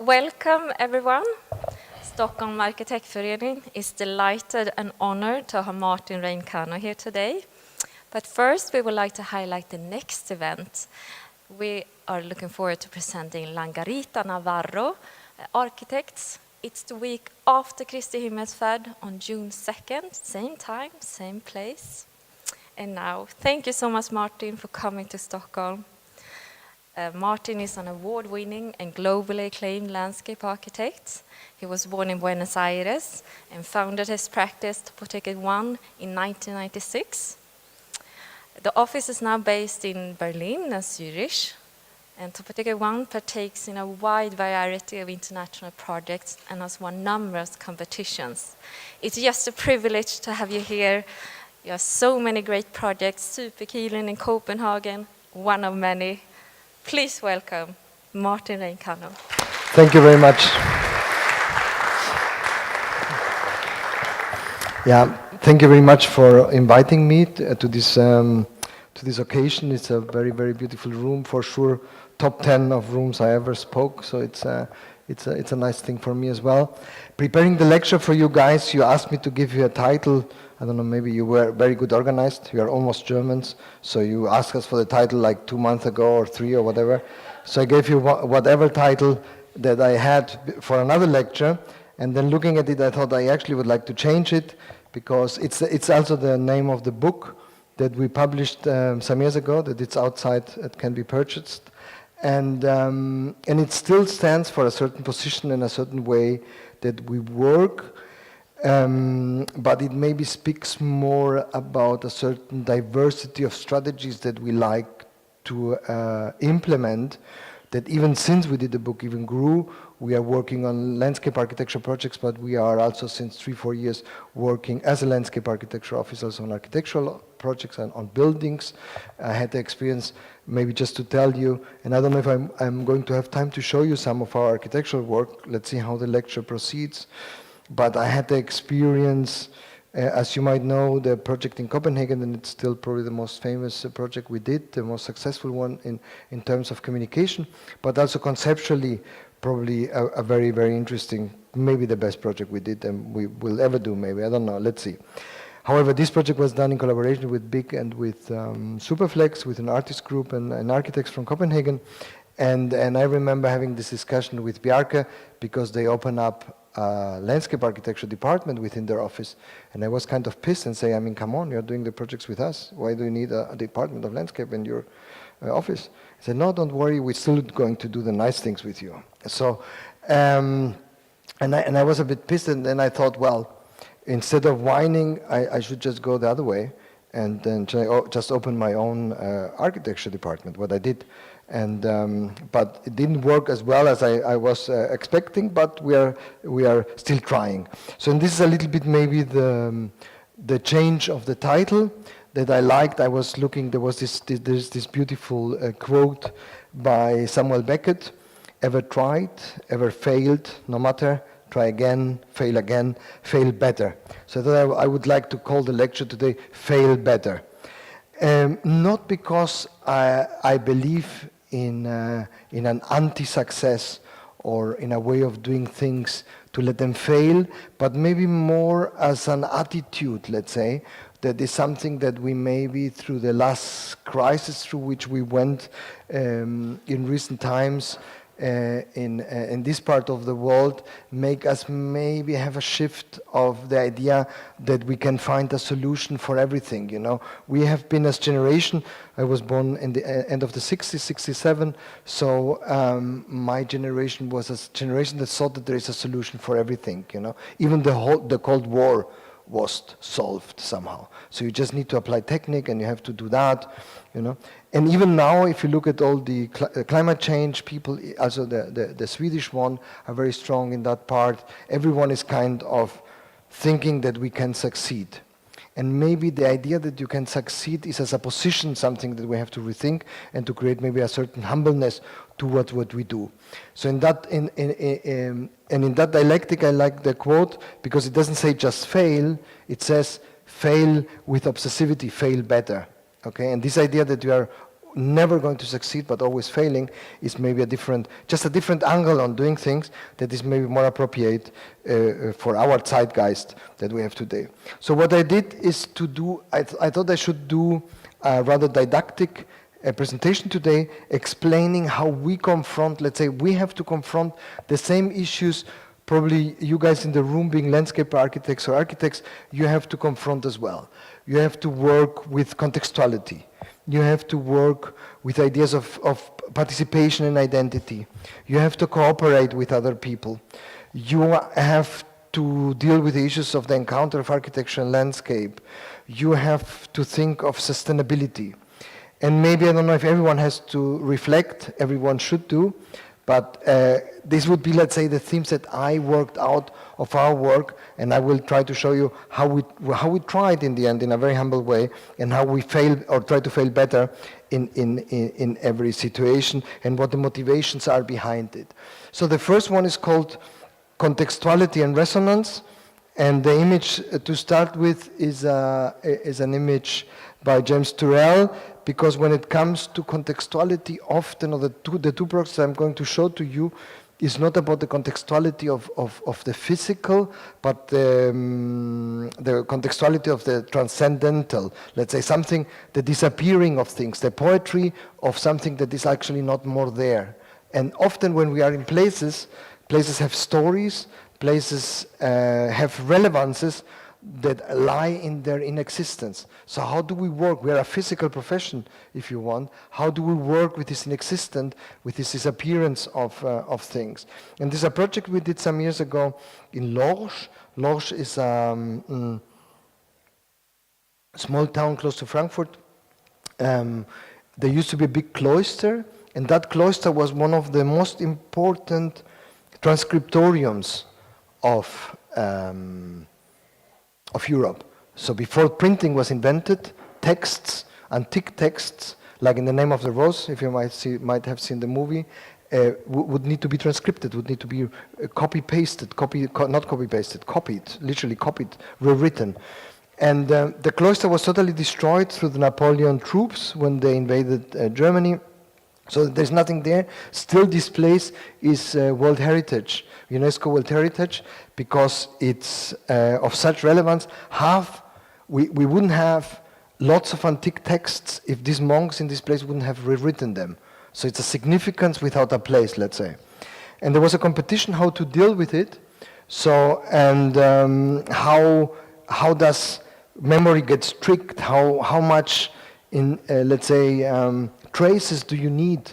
Welcome everyone. Stockholm Arkitektförening is delighted and honored to have Martin REIN-CANO here today. But first we would like to highlight the next event. We are looking forward to presenting Langarita Navarro, architects. It's the week after Kristi Himmelsfärd on June 2nd, same time, same place. And now, thank you so much Martin for coming to Stockholm. Martin is an award-winning and globally acclaimed landscape architect. He was born in Buenos Aires and founded his practice TOPOTEK1 in 1996. The office is now based in Berlin and Zurich, and TOPOTEK1 partakes in a wide variety of international projects and has won numerous competitions. It's just a privilege to have you here. You have so many great projects, Superkilen in Copenhagen, one of many. Please welcome Martin REIN-CANO. Thank you very much. Yeah, thank you very much for inviting me to this occasion. It's a very, very beautiful room, for sure. Top 10 of rooms I ever spoke, so it's a nice thing for me as well. Preparing the lecture for you guys, you asked me to give you a title. I don't know, maybe you were very good organized. You are almost Germans, so you asked us for the title like 2 months ago or 3 or whatever. So I gave you whatever title that I had for another lecture, and then looking at it, I thought I actually would like to change it because it's also the name of the book that we published some years ago. That it's outside, it can be purchased, and it still stands for a certain position and a certain way that we work. But it maybe speaks more about a certain diversity of strategies that we like to implement, that even since we did the book even grew. We are working on landscape architecture projects, but we are also since 3-4 years working as a landscape architecture office also on architectural projects and on buildings. I had the experience, maybe just to tell you, and I don't know if I'm going to have time to show you some of our architectural work. Let's see how the lecture proceeds. But I had the experience, as you might know, the project in Copenhagen, and it's still probably the most famous project we did, the most successful one in terms of communication, but also conceptually, probably a very, very interesting, maybe the best project we did and we will ever do, maybe, I don't know, let's see. However, this project was done in collaboration with BIG and with Superflex, with an artist group and architects from Copenhagen. And I remember having this discussion with Bjarke because they open up a landscape architecture department within their office, and I was kind of pissed and say, I mean, come on, you're doing the projects with us. Why do you need a department of landscape in your office? I said, no, don't worry, we're still going to do the nice things with you. So, and I was a bit pissed, and then I thought, well, instead of whining, I should just go the other way and then just open my own architecture department, what I did. And but it didn't work as well as I was expecting, but we are still trying. So and this is a little bit maybe the change of the title that I liked. I was looking, there's this beautiful quote by Samuel Beckett: ever tried, ever failed, no matter, try again, fail better. So that I would like to call the lecture today Fail Better. Not because I believe in an anti-success or in a way of doing things to let them fail, but maybe more as an attitude, let's say, that is something that we maybe through the last crisis through which we went in recent times in this part of the world, make us maybe have a shift of the idea that we can find a solution for everything, you know. We have been as generation, I was born in the end of the 60s, 67, so my generation was a generation that thought that there is a solution for everything, you know. Even the Cold War was solved somehow. So you just need to apply technique and you have to do that, you know. And even now, if you look at all the climate change people, also the Swedish one, are very strong in that part. Everyone is kind of thinking that we can succeed. And maybe the idea that you can succeed is as a position something that we have to rethink and to create maybe a certain humbleness towards what we do. So in that, and in that dialectic, I like the quote because it doesn't say just fail, it says fail with obsessivity, fail better. Okay, and this idea that you are never going to succeed but always failing is maybe just a different angle on doing things that is maybe more appropriate for our zeitgeist that we have today. So what I did is to do, I thought I should do a rather didactic presentation today explaining how we confront, let's say we have to confront the same issues probably you guys in the room being landscape architects or architects, you have to confront as well. You have to work with contextuality. You have to work with ideas of participation and identity. You have to cooperate with other people. You have to deal with the issues of the encounter of architecture and landscape. You have to think of sustainability. And maybe, I don't know if everyone has to reflect, everyone should do, but this would be, let's say, the themes that I worked out of our work, and I will try to show you how we tried in the end in a very humble way, and how we failed or try to fail better in every situation, and what the motivations are behind it. So the first one is called Contextuality and Resonance, and the image to start with is an image by James Turrell, because when it comes to contextuality, often, or the two projects I'm going to show to you, is not about the contextuality of the physical, but the contextuality of the transcendental, let's say something, the disappearing of things, the poetry of something that is actually not more there. And often when we are in places have stories, places have relevances that lie in their inexistence. So how do we work? We are a physical profession, if you want. How do we work with this inexistent, with this disappearance of things? And this is a project we did some years ago in Lorsch. Lorsch is a small town close to Frankfurt. There used to be a big cloister, and that cloister was one of the most important transcriptoriums of Europe. So before printing was invented, texts, antique texts, like In the Name of the Rose, if you might have seen the movie, would need to be transcripted, would need to be copy-pasted, literally copied, rewritten. And the cloister was totally destroyed through the Napoleon troops when they invaded Germany. So there's nothing there. Still, this place is World Heritage, UNESCO World Heritage, because it's of such relevance. We wouldn't have lots of antique texts if these monks in this place wouldn't have rewritten them. So it's a significance without a place, let's say. And there was a competition how to deal with it. So, and how does memory get strict? How much in, let's say, traces do you need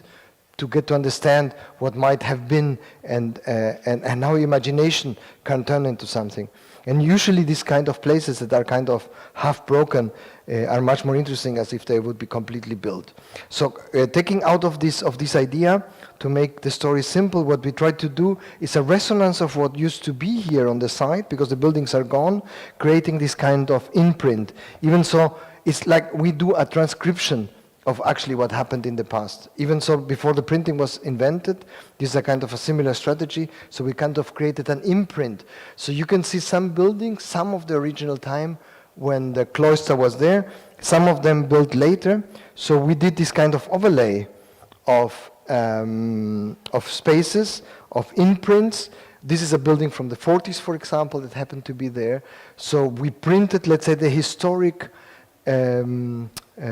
to get to understand what might have been, and how imagination can turn into something. And usually these kind of places that are kind of half broken are much more interesting as if they would be completely built. So taking out of this idea, to make the story simple, what we try to do is a resonance of what used to be here on the site, because the buildings are gone, creating this kind of imprint. Even so, it's like we do a transcription of actually what happened in the past. Even so, before the printing was invented, this is a kind of a similar strategy, so we kind of created an imprint. So you can see some buildings, some of the original time when the cloister was there, some of them built later. So we did this kind of overlay of spaces, of imprints. This is a building from the 40s, for example, that happened to be there. So we printed, let's say, the historic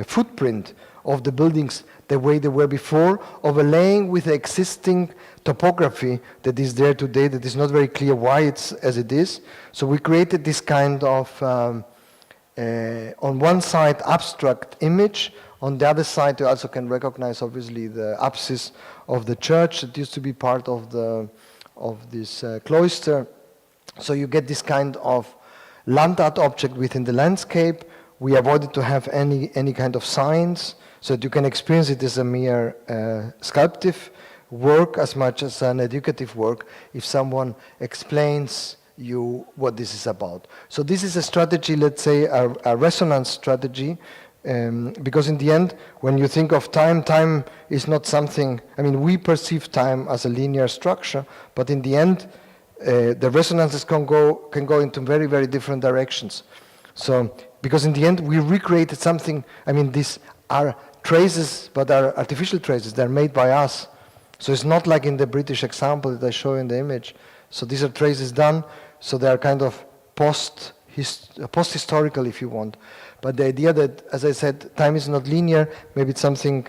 footprint of the buildings the way they were before, overlaying with the existing topography that is there today, that is not very clear why it's as it is. So we created this kind of, on one side, abstract image. On the other side, you also can recognize, obviously, the apsis of the church that used to be part of this cloister. So you get this kind of land art object within the landscape. We avoided to have any kind of signs, so that you can experience it as a mere sculptive work as much as an educative work if someone explains you what this is about. So this is a strategy, let's say, a resonance strategy, because in the end, when you think of time, time is not something, I mean, we perceive time as a linear structure, but in the end, the resonances can go into very, very different directions. So, because in the end, we recreated something, I mean, these are traces, but are artificial traces. They're made by us. So it's not like in the British example that I show in the image. So these are traces done, so they are kind of post-historical, if you want. But the idea that, as I said, time is not linear, maybe it's something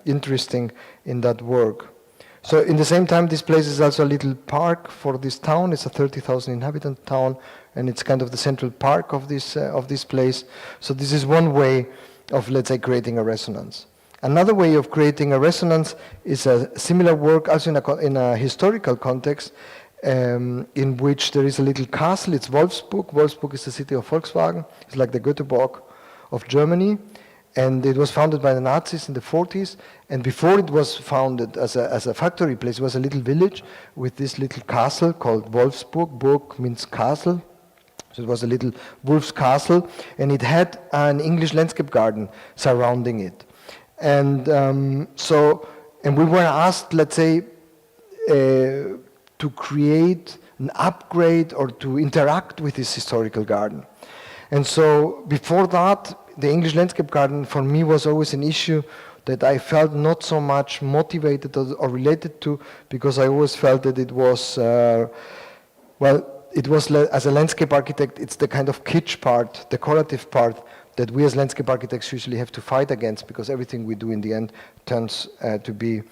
interesting in that work. So in the same time, this place is also a little park for this town. It's a 30,000 inhabitant town, and it's kind of the central park of this place. So this is one way of, let's say, creating a resonance. Another way of creating a resonance is a similar work, also in a historical context, in which there is a little castle. It's Wolfsburg. Wolfsburg is the city of Volkswagen. It's like the Göteborg of Germany. And it was founded by the Nazis in the 40s. And before it was founded as a factory place, it was a little village with this little castle called Wolfsburg. Burg means castle. So it was a little wolf's castle. And it had an English landscape garden surrounding it. And and we were asked, let's say, to create an upgrade or to interact with this historical garden. And so before that, the English landscape garden for me was always an issue that I felt not so much motivated or related to, because I always felt that it was, as a landscape architect, it's the kind of kitsch part, decorative part, that we as landscape architects usually have to fight against, because everything we do in the end turns to be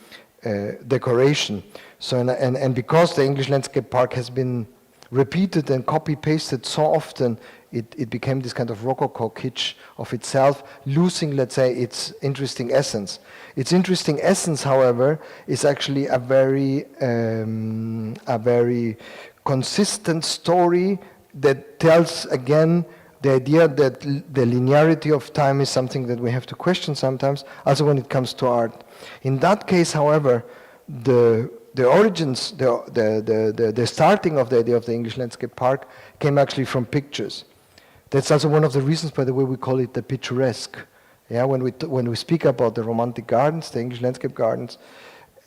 decoration. So, and because the English landscape park has been repeated and copy-pasted so often, it became this kind of rococo kitsch of itself, losing, let's say, its interesting essence. Its interesting essence, however, is actually a very consistent story that tells, again, the idea that the linearity of time is something that we have to question sometimes, also when it comes to art. In that case, however, the origins, the starting of the idea of the English landscape park came actually from pictures. That's also one of the reasons, by the way, we call it the picturesque. Yeah, when we speak about the romantic gardens, the English landscape gardens,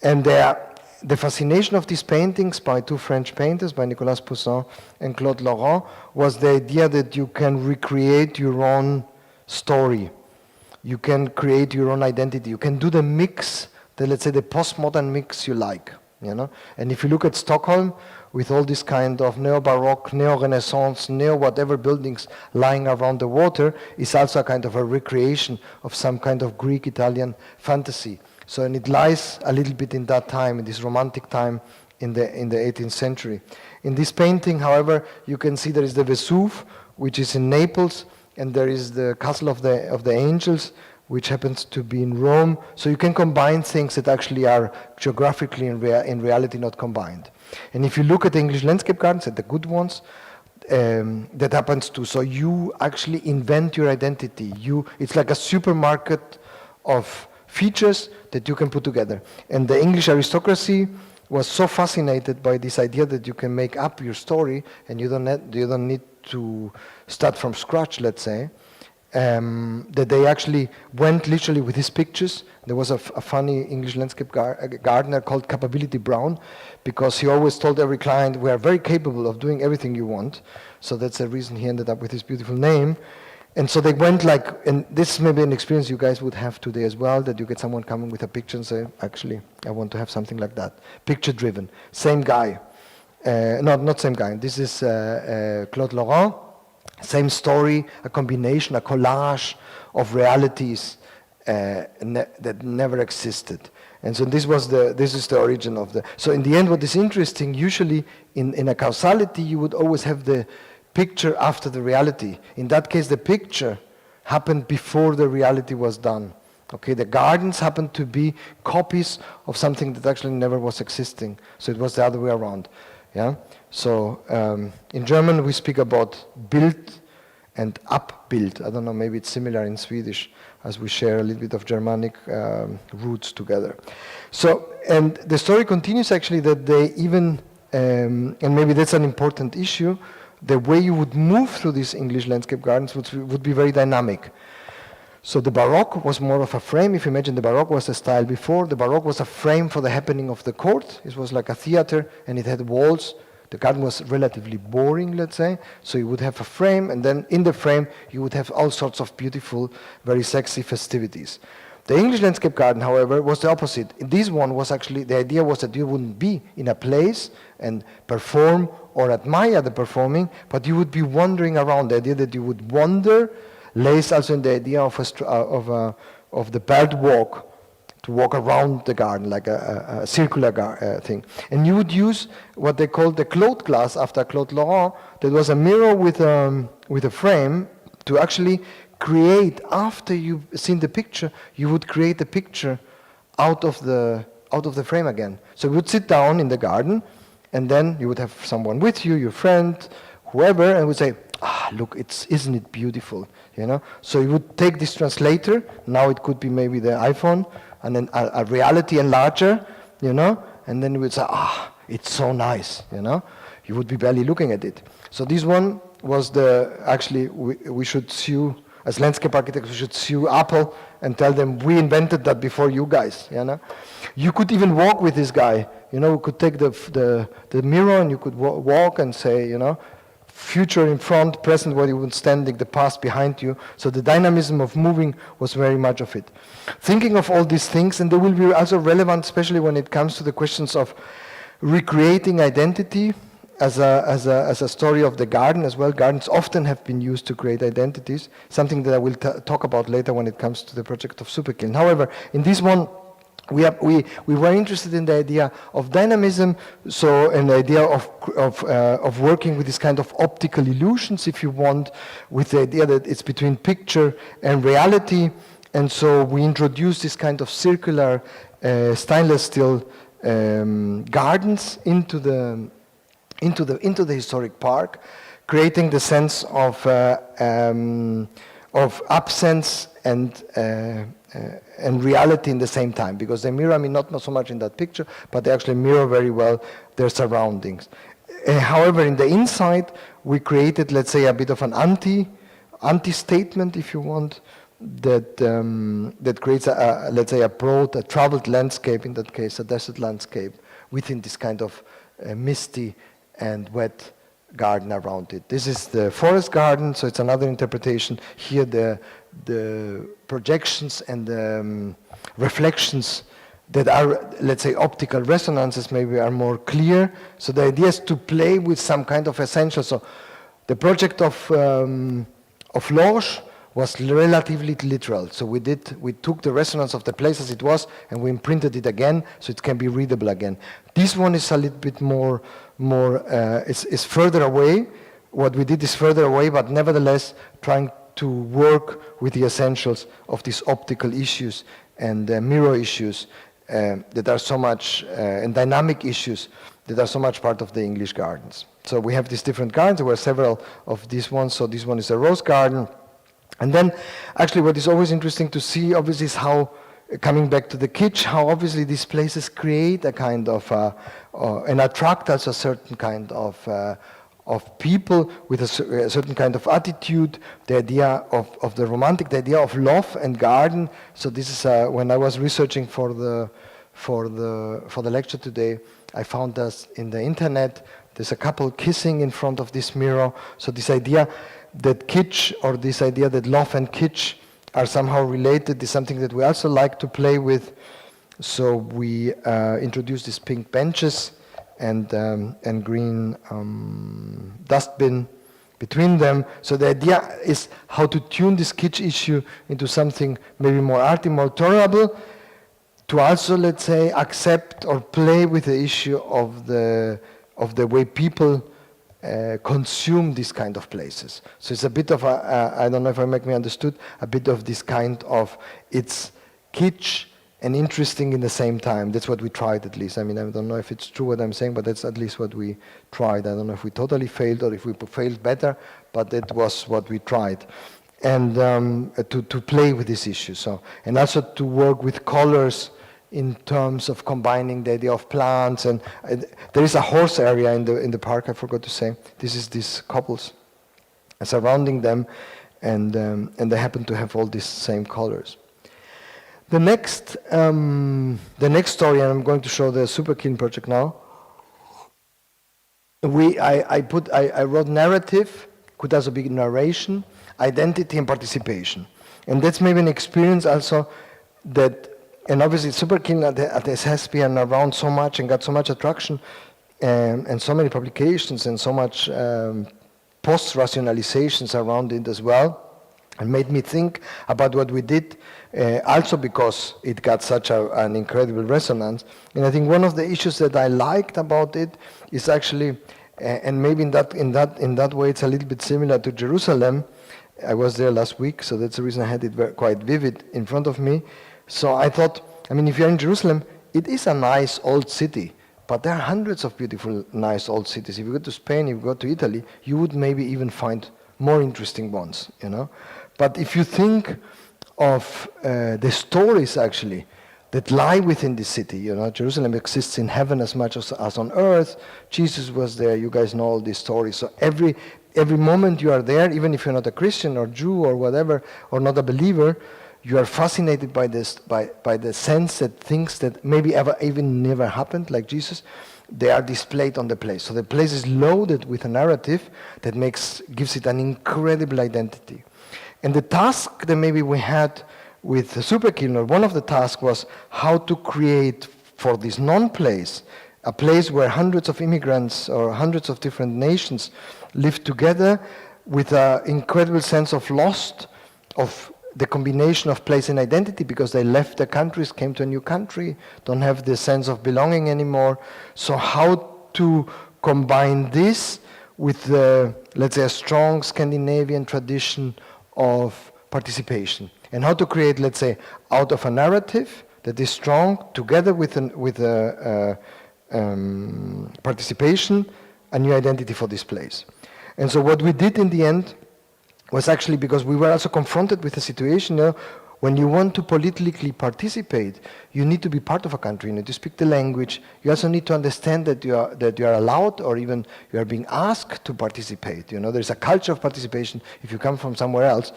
and the fascination of these paintings by two French painters, by Nicolas Poussin and Claude Laurent, was the idea that you can recreate your own story. You can create your own identity. You can do the mix, let's say the postmodern mix you like. You know? And if you look at Stockholm, with all this kind of neo-Baroque, neo-Renaissance, neo-whatever buildings lying around the water, is also a kind of a recreation of some kind of Greek-Italian fantasy. So, and it lies a little bit in that time, in this romantic time in the 18th century. In this painting, however, you can see there is the Vesuve, which is in Naples, and there is the Castle of the Angels, which happens to be in Rome. So you can combine things that actually are geographically in reality not combined. And if you look at the English landscape gardens, at the good ones, that happens too. So you actually invent your identity. It's like a supermarket of features that you can put together. And the English aristocracy was so fascinated by this idea that you can make up your story and you don't need to start from scratch, let's say, that they actually went literally with his pictures. There was a funny English landscape gardener called Capability Brown, because he always told every client, we are very capable of doing everything you want. So that's the reason he ended up with his beautiful name. And so they went like, and this may be an experience you guys would have today as well, that you get someone coming with a picture and say, actually, I want to have something like that. Picture driven. Same guy. Not same guy. This is Claude Laurent. Same story, a combination, a collage of realities that never existed. And so this is the origin of the... So in the end, what is interesting, usually in a causality, you would always have the picture after the reality. In that case, the picture happened before the reality was done. Okay, the gardens happened to be copies of something that actually never was existing. So it was the other way around. Yeah. So in German we speak about Bild and Abbild. I don't know, maybe it's similar in Swedish, as we share a little bit of Germanic roots together. So, and the story continues actually that they even, and maybe that's an important issue, the way you would move through these English landscape gardens would be very dynamic. So the Baroque was more of a frame. If you imagine the Baroque was a style before, the Baroque was a frame for the happening of the court. It was like a theater, and it had walls. The garden was relatively boring, let's say. So you would have a frame, and then in the frame you would have all sorts of beautiful, very sexy festivities. The English landscape garden, however, was the opposite. This one was actually, the idea was that you wouldn't be in a place and perform or admire the performing, but you would be wandering around. The idea that you would wander lays also in the idea of the bird walk, to walk around the garden like a circular thing. And you would use what they called the Claude glass after Claude Laurent. That was a mirror with a frame to actually create, after you've seen the picture, you would create a picture out of the frame again. So you would sit down in the garden, and then you would have someone with you, your friend, whoever, and would say, look, isn't it beautiful, you know? So you would take this translator, now it could be maybe the iPhone, and then a reality enlarger, you know, and then you would say, it's so nice, you know? You would be barely looking at it. So this one was actually, we should sue, as landscape architects, we should sue Apple and tell them we invented that before you guys, you know? You could even walk with this guy, you know, you could take the mirror and you could walk and say, you know, future in front, present where you would standing, the past behind you. So the dynamism of moving was very much of it. Thinking of all these things, and they will be also relevant, especially when it comes to the questions of recreating identity, as a story of the garden as well. Gardens often have been used to create identities, something that I will talk about later when it comes to the project of Superkiln. However, in this one, we were interested in the idea of dynamism, so an idea of working with this kind of optical illusions, if you want, with the idea that it's between picture and reality, and so we introduced this kind of circular stainless steel gardens into the historic park, creating the sense of absence and reality in the same time, because they mirror, I mean, not so much in that picture, but they actually mirror very well their surroundings. However, in the inside, we created, let's say, a bit of an anti-statement, if you want, that creates let's say, a traveled landscape, in that case, a desert landscape, within this kind of misty and wet garden around it. This is the forest garden, so it's another interpretation. Here the projections and the reflections that are, let's say, optical resonances maybe are more clear. So the idea is to play with some kind of essential. So the project of Lorsch was relatively literal. So we took the resonance of the place as it was and we imprinted it again so it can be readable again. This one is a little bit more is further away. What we did is further away, but nevertheless trying to work with the essentials of these optical issues and mirror issues that are so much, and dynamic issues that are so much part of the English gardens. So we have these different gardens. There were several of these ones. So this one is a rose garden. And then actually what is always interesting to see, obviously, is how, coming back to the kitsch, how obviously these places create a kind of, and attract us a certain kind of people with a certain kind of attitude, the idea of the romantic, the idea of love and garden. So this is, when I was researching for the lecture today, I found us in the internet, there's a couple kissing in front of this mirror. So this idea that kitsch, or this idea that love and kitsch are somehow related, is something that we also like to play with. So we introduced these pink benches and green dustbin between them. So the idea is how to tune this kitsch issue into something maybe more arty, more tolerable, to also, let's say, accept or play with the issue of the way people consume these kind of places. So it's a bit of I don't know if I make me understood, a bit of this kind of, it's kitsch and interesting in the same time. That's what we tried, at least. I mean, I don't know if it's true what I'm saying, but that's at least what we tried. I don't know if we totally failed or if we failed better, but that was what we tried. And to play with this issue. So, and also to work with colors in terms of combining the idea of plants. And there is a horse area in the park, I forgot to say. This is these couples surrounding them, and they happen to have all these same colors. The next story, and I'm going to show the Superkiln project now. I wrote narrative, could also be narration, identity and participation. And that's maybe an experience also that, and obviously super keen at the SSP and around so much and got so much attraction and so many publications and so much post-rationalizations around it as well, and made me think about what we did, also because it got such an incredible resonance. And I think one of the issues that I liked about it is actually, and maybe in that way it's a little bit similar to Jerusalem. I was there last week, so that's the reason I had it quite vivid in front of me. So I thought, I mean, if you're in Jerusalem, it is a nice old city, but there are hundreds of beautiful, nice old cities. If you go to Spain, if you go to Italy, you would maybe even find more interesting ones, you know. But if you think of the stories actually that lie within the city, you know, Jerusalem exists in heaven as much as on earth. Jesus was there. You guys know all these stories. So every moment you are there, even if you're not a Christian or Jew or whatever, or not a believer, you are fascinated by this, by the sense that things that maybe even never happened, like Jesus, they are displayed on the place. So the place is loaded with a narrative that gives it an incredible identity. And the task that maybe we had with the Superkilner, one of the tasks was how to create for this non-place, a place where hundreds of immigrants or hundreds of different nations live together with an incredible sense of loss, of the combination of place and identity, because they left their countries, came to a new country, don't have the sense of belonging anymore. So how to combine this with the, let's say, a strong Scandinavian tradition of participation, and how to create, let's say, out of a narrative that is strong, together with participation, a new identity for this place. And so what we did in the end was actually, because we were also confronted with a situation, you know, when you want to politically participate, you need to be part of a country, you need to speak the language, you also need to understand that you are allowed, or even you are being asked to participate. You know, there's a culture of participation. If you come from somewhere else,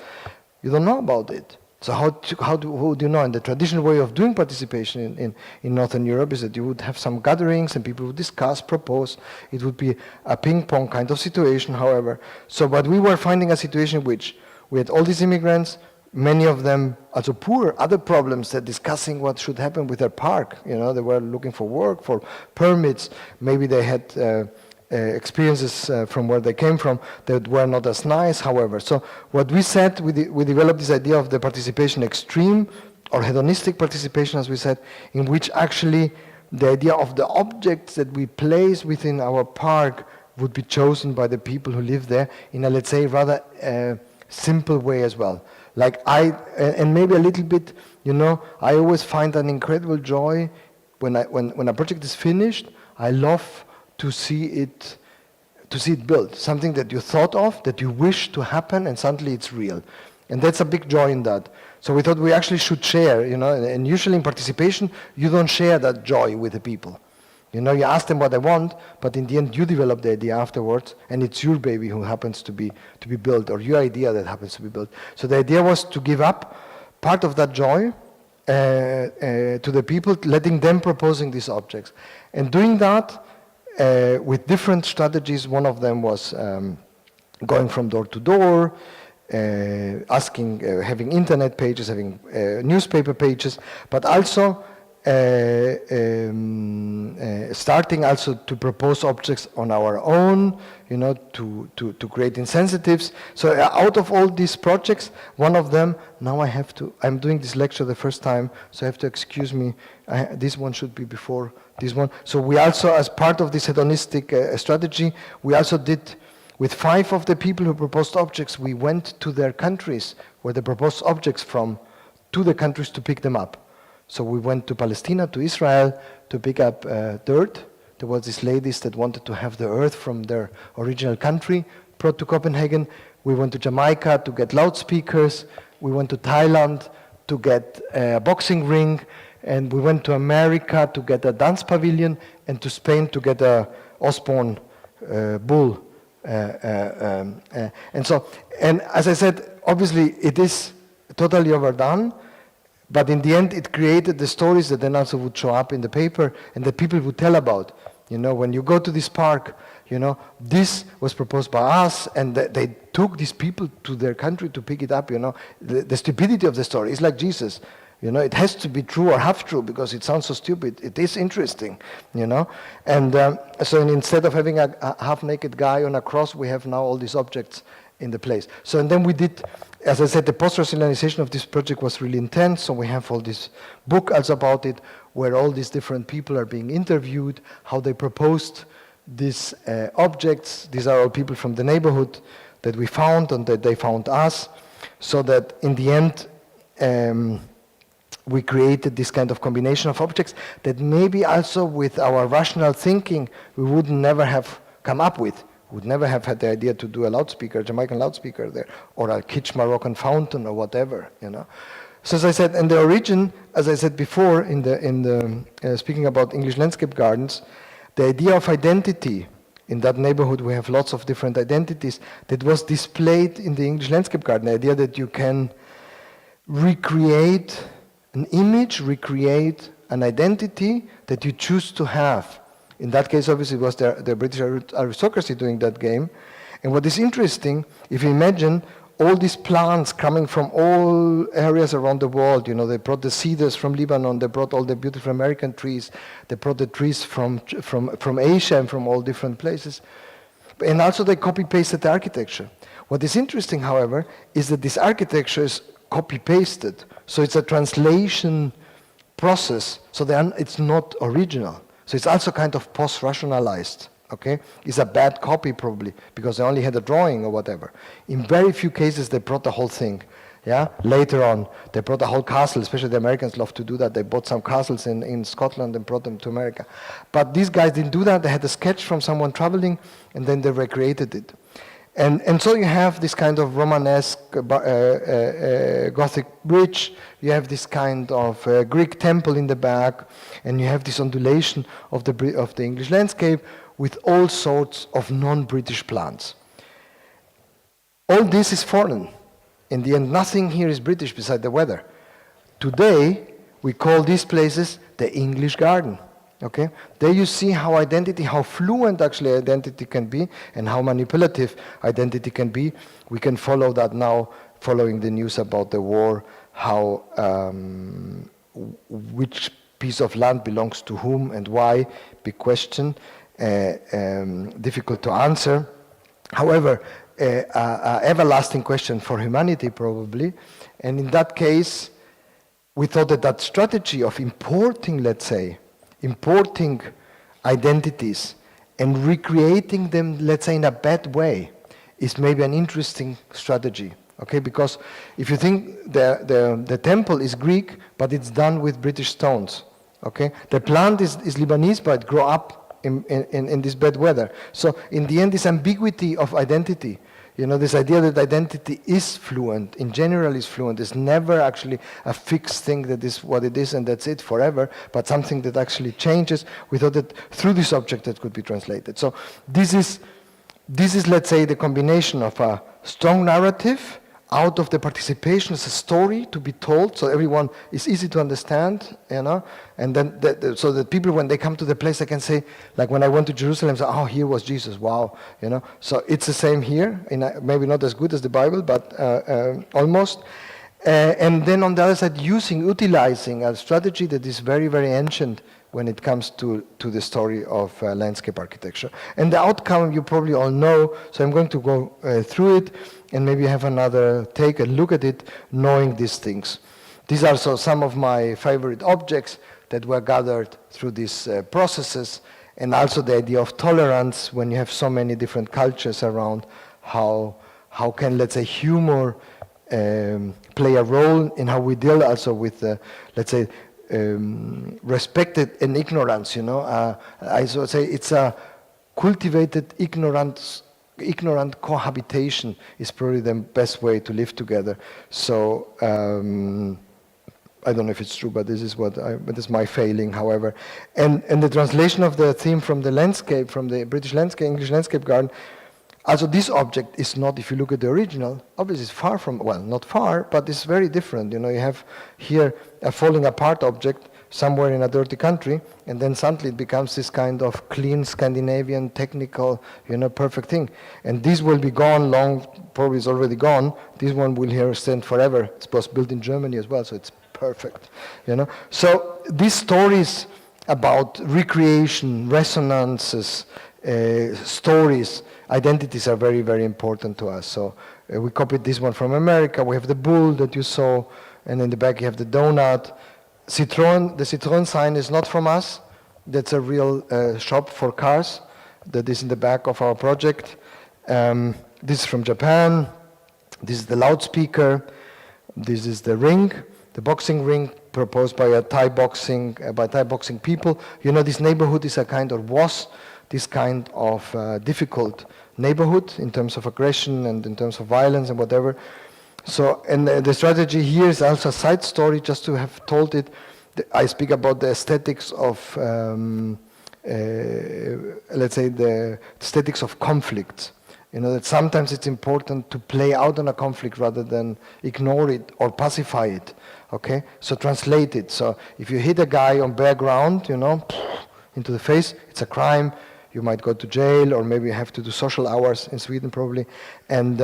you don't know about it. So how do you know? And the traditional way of doing participation in Northern Europe is that you would have some gatherings and people would discuss, propose. It would be a ping-pong kind of situation, however. So, but we were finding a situation in which we had all these immigrants, many of them also poor, other problems, that discussing what should happen with their park. You know, they were looking for work, for permits. Maybe they had experiences from where they came from that were not as nice, however. So what we said, we developed this idea of the participation extreme, or hedonistic participation, as we said, in which actually the idea of the objects that we place within our park would be chosen by the people who live there in a, let's say, rather simple way as well. Like and maybe a little bit, you know, I always find an incredible joy when a project is finished. I love to see it built, something that you thought of, that you wish to happen, and suddenly it's real. And that's a big joy in that. So we thought we actually should share, you know, and usually in participation, you don't share that joy with the people. You know, you ask them what they want, but in the end you develop the idea afterwards, and it's your baby who happens to be built, or your idea that happens to be built. So the idea was to give up part of that joy to the people, letting them proposing these objects. And doing that with different strategies. One of them was going from door to door, asking, having internet pages, having newspaper pages, but also starting also to propose objects on our own, you know, to create insensitives. So out of all these projects, one of them, now I'm doing this lecture the first time, so I have to excuse me, this one should be before this one. So we also, as part of this hedonistic strategy, we also did, with 5 of the people who proposed objects, we went to their countries where they proposed objects from, to the countries to pick them up. So we went to Palestine, to Israel, to pick up dirt. There was these ladies that wanted to have the earth from their original country brought to Copenhagen. We went to Jamaica to get loudspeakers. We went to Thailand to get a boxing ring. And we went to America to get a dance pavilion, and to Spain to get a Osborne bull. And as I said, obviously it is totally overdone, but in the end it created the stories that then also would show up in the paper and that people would tell about. You know, when you go to this park, you know, this was proposed by us, and they took these people to their country to pick it up, you know. The stupidity of the story is like Jesus. You know, it has to be true or half true because it sounds so stupid. It is interesting, you know. And so instead of having a half-naked guy on a cross, we have now all these objects in the place. So and then we did, as I said, the post-rationalization of this project was really intense. So we have all this book also about it, where all these different people are being interviewed, how they proposed these objects. These are all people from the neighborhood that we found and that they found us. So that in the end, we created this kind of combination of objects that maybe also with our rational thinking we would never have come up with. We would never have had the idea to do a loudspeaker, a Jamaican loudspeaker there, or a kitsch Moroccan fountain or whatever, you know. So as I said, and the origin, as I said before, in the speaking about English landscape gardens, the idea of identity. In that neighborhood we have lots of different identities that was displayed in the English landscape garden, the idea that you can recreate an image, recreate an identity that you choose to have. In that case, obviously, it was the British aristocracy doing that game. And what is interesting, if you imagine all these plants coming from all areas around the world, you know, they brought the cedars from Lebanon, they brought all the beautiful American trees, they brought the trees from Asia and from all different places. And also they copy-pasted the architecture. What is interesting, however, is that this architecture is copy-pasted. So it's a translation process, so it's not original. So it's also kind of post-rationalized, okay? It's a bad copy probably, because they only had a drawing or whatever. In very few cases they brought the whole thing, yeah? Later on, they brought a whole castle, especially the Americans love to do that. They bought some castles in Scotland and brought them to America. But these guys didn't do that. They had a sketch from someone traveling, and then they recreated it. And so you have this kind of Romanesque Gothic bridge, you have this kind of Greek temple in the back, and you have this undulation of the English landscape with all sorts of non-British plants. All this is foreign. In the end, nothing here is British beside the weather. Today, we call these places the English garden. Okay? There you see how identity, how fluent actually identity can be, and how manipulative identity can be. We can follow that now, following the news about the war, how which piece of land belongs to whom and why, big question, difficult to answer. However, an everlasting question for humanity probably, and in that case, we thought that that strategy of importing, let's say, importing identities and recreating them, let's say, in a bad way, is maybe an interesting strategy. Okay, because if you think the temple is Greek, but it's done with British stones. Okay, the plant is Lebanese, but it grew up in this bad weather. So in the end, this ambiguity of identity, you know, this idea that identity is fluent, in general is fluent, is never actually a fixed thing that is what it is and that's it forever, but something that actually changes. We thought that through this object that could be translated. So this is, let's say, the combination of a strong narrative out of the participation as a story to be told, so everyone is easy to understand, you know, and then so that people, when they come to the place, they can say, like when I went to Jerusalem, say, oh, here was Jesus, wow, you know. So it's the same here, maybe not as good as the Bible, but almost. And then on the other side, utilizing a strategy that is very, very ancient when it comes to the story of landscape architecture. And the outcome you probably all know, so I'm going to go through it and maybe have another take a look at it, knowing these things. These are so some of my favorite objects that were gathered through these processes, and also the idea of tolerance when you have so many different cultures around, how can, let's say, humor play a role in how we deal also with, let's say, respected and ignorance, you know. I would say it's a cultivated ignorant cohabitation is probably the best way to live together. So I don't know if it's true, but this is but it's my failing, however. And the translation of the theme from the landscape, from the British landscape, English landscape garden, also this object is not, if you look at the original, obviously it's far from, well, not far, but it's very different. You know, you have here a falling apart object somewhere in a dirty country, and then suddenly it becomes this kind of clean Scandinavian, technical, you know, perfect thing. And this will be gone long, probably it's already gone. This one will here stand forever. It was built in Germany as well, so it's perfect, you know. So these stories about recreation, resonances, stories, identities are very, very important to us. So we copied this one from America. We have the bull that you saw, and in the back you have the donut. Citroën, the Citroën sign is not from us. That's a real shop for cars that is in the back of our project. This is from Japan. This is the loudspeaker. This is the ring, the boxing ring proposed by Thai boxing people. You know, this neighborhood is a kind of was this kind of difficult neighborhood in terms of aggression and in terms of violence and whatever. So, and the strategy here is also a side story, just to have told it. I speak about the aesthetics of, let's say, the aesthetics of conflict. You know, that sometimes it's important to play out on a conflict rather than ignore it or pacify it, okay? So translate it. So if you hit a guy on bare ground, you know, into the face, it's a crime. You might go to jail, or maybe you have to do social hours in Sweden probably. And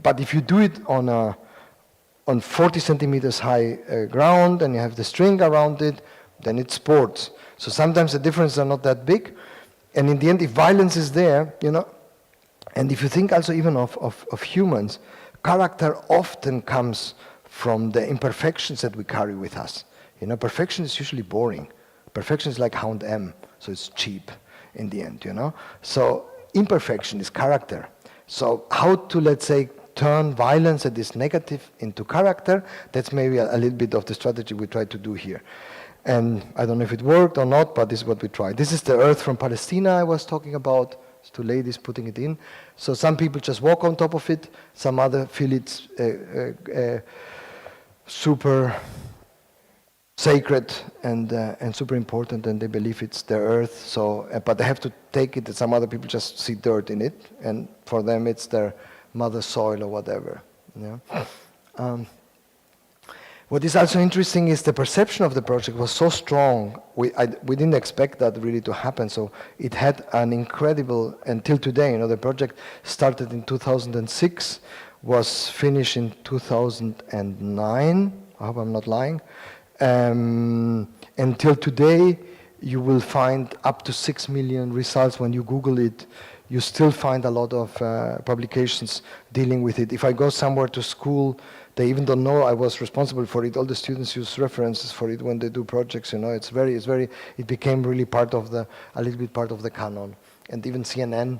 but if you do it on 40 centimeters high ground and you have the string around it, then it's sports. So sometimes the differences are not that big. And in the end, if violence is there, you know, and if you think also even of humans, character often comes from the imperfections that we carry with us. You know, perfection is usually boring. Perfection is like Hound M, so it's cheap in the end, you know. So imperfection is character. So how to, let's say, turn violence that is negative into character, that's maybe a little bit of the strategy we try to do here. And I don't know if it worked or not, but this is what we tried. This is the earth from Palestine I was talking about. It's two ladies putting it in. So some people just walk on top of it, some other feel it's super sacred and super important, and they believe it's the earth. So, but they have to take it, and some other people just see dirt in it, and for them it's their mother soil or whatever. You know? What is also interesting is the perception of the project was so strong. We didn't expect that really to happen. So it had an incredible, until today, you know, the project started in 2006, was finished in 2009. I hope I'm not lying. Until today, you will find up to 6 million results. When you Google it, you still find a lot of publications dealing with it. If I go somewhere to school, they even don't know I was responsible for it. All the students use references for it when they do projects. You know, it became really a little bit part of the canon. And even CNN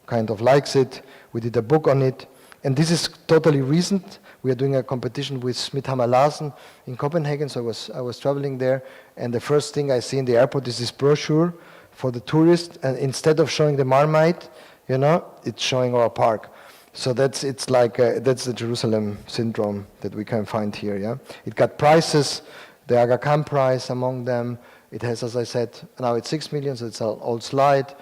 kind of likes it. We did a book on it. And this is totally recent. We are doing a competition with Smith-Hammer Larsen in Copenhagen. So I was traveling there. And the first thing I see in the airport is this brochure for the tourists. And instead of showing the Marmite, you know, it's showing our park. So that's the Jerusalem syndrome that we can find here. Yeah, it got prizes, the Aga Khan prize among them. It has, as I said, now it's 6 million, so it's an old slide.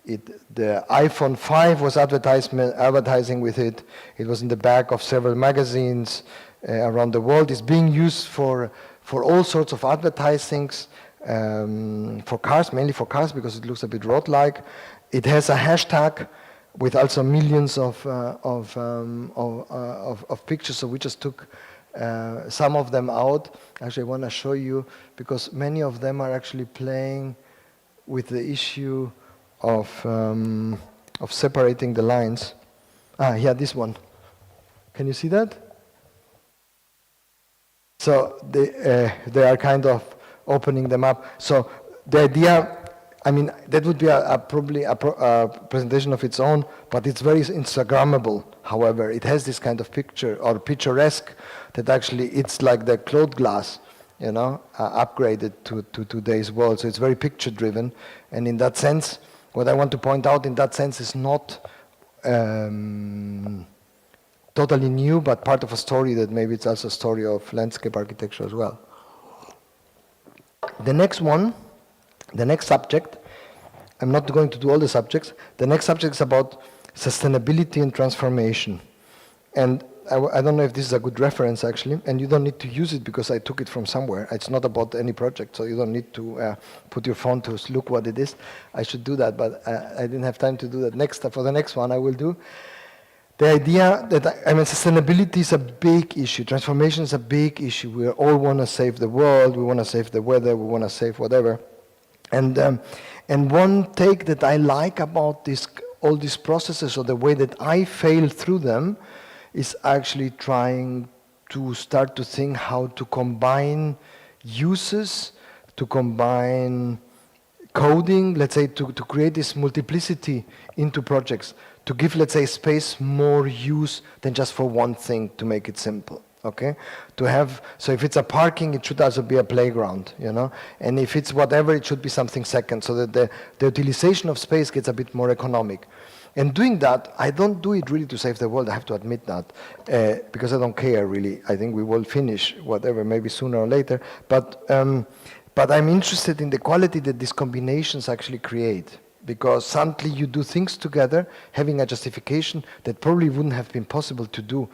The iPhone 5 was advertising with it. It was in the back of several magazines around the world. It's being used for all sorts of advertisings, for cars, mainly for cars, because it looks a bit road-like. It has a hashtag with also millions of pictures. So we just took some of them out. Actually, I want to show you, because many of them are actually playing with the issue of separating the lines. Yeah, this one. Can you see that? So they are kind of opening them up. So the idea, I mean, that would be probably a presentation of its own, but it's very Instagrammable. However, it has this kind of picture or picturesque that actually it's like the cloth glass, you know, upgraded to today's world. So it's very picture driven, and in that sense, what I want to point out in that sense is not totally new, but part of a story that maybe it's also a story of landscape architecture as well. The next one. The next subject, I'm not going to do all the subjects. The next subject is about sustainability and transformation. And I don't know if this is a good reference, actually, and you don't need to use it because I took it from somewhere. It's not about any project, so you don't need to put your phone to look what it is. I should do that, but I didn't have time to do that. For the next one, I will do. the idea that, sustainability is a big issue, transformation is a big issue. We all want to save the world, we want to save the weather, we want to save whatever. And one take that I like about all these processes, or the way that I fail through them, is actually trying to start to think how to combine uses, to combine coding, let's say, to create this multiplicity into projects, to give, let's say, space more use than just for one thing, to make it simple. Okay, to have, so if it's a parking, it should also be a playground, you know, and if it's whatever, it should be something second, so that the utilization of space gets a bit more economic. And doing that, I don't do it really to save the world, I have to admit that, because I don't care really. I think we will finish whatever, maybe sooner or later, but I'm interested in the quality that these combinations actually create, because suddenly you do things together, having a justification that probably wouldn't have been possible to do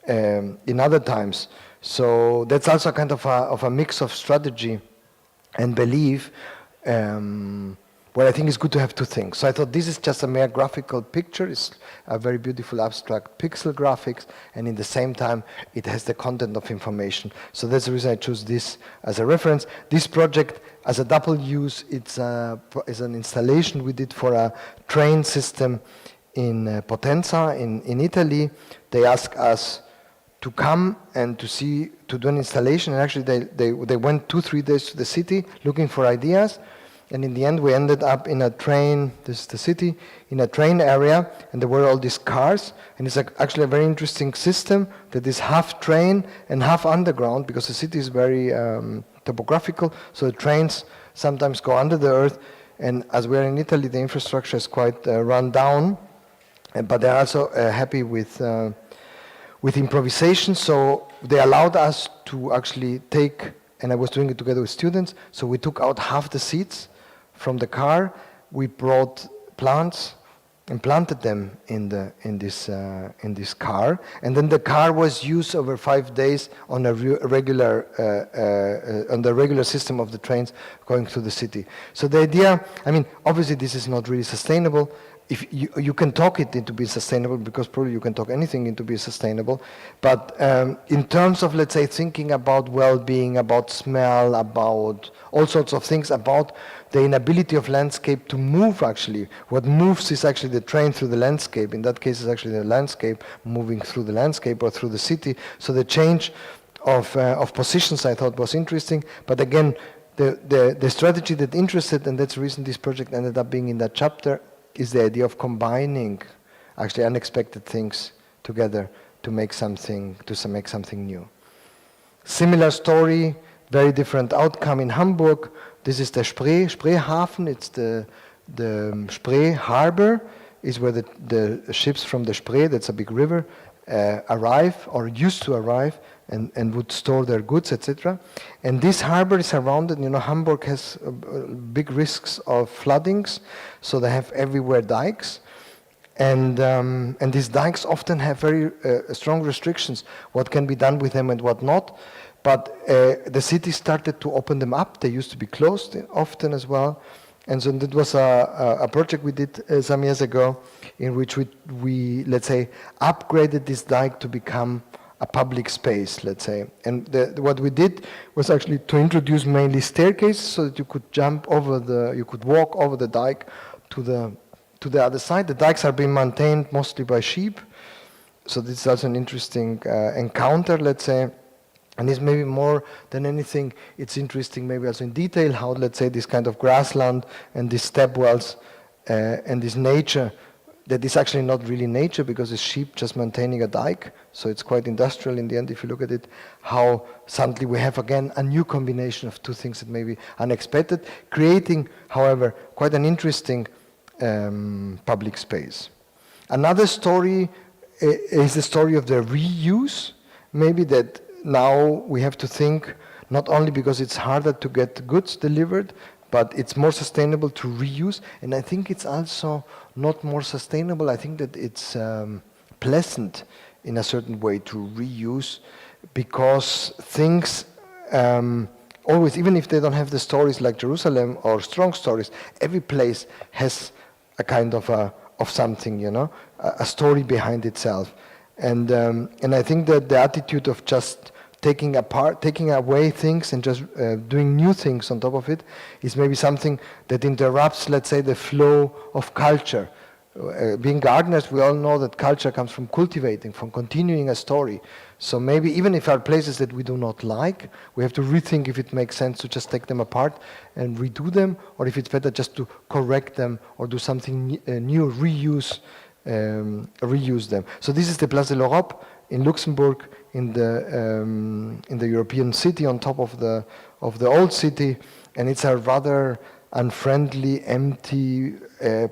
in other times. So that's also kind of a mix of strategy and belief, where I think it's good to have two things. So I thought this is just a mere graphical picture. It's a very beautiful abstract pixel graphics, and in the same time it has the content of information. So that's the reason I chose this as a reference. This project, as a double use, it's an installation we did for a train system in Potenza in Italy. They asked us to come and to do an installation, and actually they went 2-3 days to the city looking for ideas, and in the end we ended up in a train, this is the city, in a train area, and there were all these cars, and it's actually a very interesting system that is half train and half underground, because the city is very topographical, so the trains sometimes go under the earth, and as we are in Italy, the infrastructure is quite run down, but they're also happy with improvisation, so they allowed us to actually take, and I was doing it together with students, so we took out half the seats from the car, we brought plants and planted them in this car, and then the car was used over 5 days on the regular system of the trains going through the city. So the idea, obviously this is not really sustainable. If you can talk it into being sustainable, because probably you can talk anything into being sustainable, but in terms of, let's say, thinking about well-being, about smell, about all sorts of things, about the inability of landscape to move actually. What moves is actually the train through the landscape. In that case, it's actually the landscape moving through the landscape or through the city. So the change of positions I thought was interesting, but again, the strategy that interested, and that's the reason this project ended up being in that chapter, is the idea of combining actually unexpected things together to make something new. Similar story, very different outcome in Hamburg. This is the Spreehafen. It's the Spree harbor, is where the ships from the Spree, that's a big river, arrive or used to arrive and would store their goods, etc. And this harbor is surrounded, Hamburg has big risks of floodings, so they have everywhere dikes. And these dikes often have very strong restrictions, what can be done with them and what not. But the city started to open them up. They used to be closed often as well. And so that was a project we did some years ago, in which we let's say, upgraded this dike to become a public space, let's say. And what we did was actually to introduce mainly staircases so that you could you could walk over the dike to the other side. The dikes are being maintained mostly by sheep. So this is also an interesting encounter, let's say. And it's maybe more than anything, it's interesting maybe also in detail how, let's say, this kind of grassland and these step wells and this nature, that is actually not really nature because it's sheep just maintaining a dike. So it's quite industrial in the end if you look at it, how suddenly we have again a new combination of two things that may be unexpected, creating, however, quite an interesting public space. Another story is the story of the reuse, maybe that now we have to think, not only because it's harder to get goods delivered, but it's more sustainable to reuse. And I think it's also not more sustainable. I think that it's pleasant in a certain way to reuse, because things always, even if they don't have the stories like Jerusalem or strong stories, every place has a kind of a of something, you know, a story behind itself. And I think that the attitude of just taking away things and just doing new things on top of it is maybe something that interrupts, let's say, the flow of culture. Being gardeners, we all know that culture comes from cultivating, from continuing a story. So maybe even if there are places that we do not like, we have to rethink if it makes sense to just take them apart and redo them, or if it's better just to correct them or do something new, reuse them. So this is the Place de l'Europe in Luxembourg, in the European city on top of the old city, and it's a rather unfriendly, empty